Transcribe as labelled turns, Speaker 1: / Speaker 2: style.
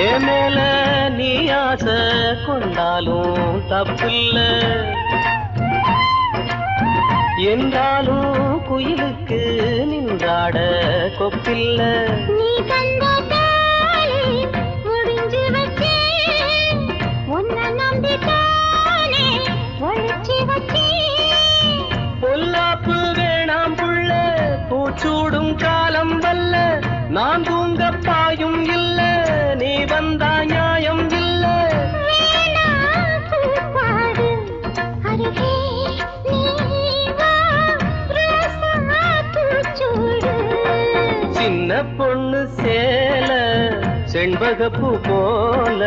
Speaker 1: ஏன் மேல நீ ஆசை கொண்டாலும் தப்பில்ல, என்றாலும் குயிலுக்கு நின்றாட கொப்பில்ல.
Speaker 2: நீ தந்த தாலி முடிஞ்சு வச்சே, உன்னை நம்பித்தானே ஒழிச்சு வச்சே.
Speaker 1: பொல்லாப்பு வேணாம் புள்ள, பூச்சூடும் காலம் வல்ல, நான் தூங்க பாயும் இல்ல, நீ வந்தா நியாயம் இல்ல.
Speaker 2: வேணாம் பூப்பாடு அருகே நீ வா, ரோசா பூச்சூடு.
Speaker 1: சின்ன பொண்ணு சேல செண்பகப்பூ போல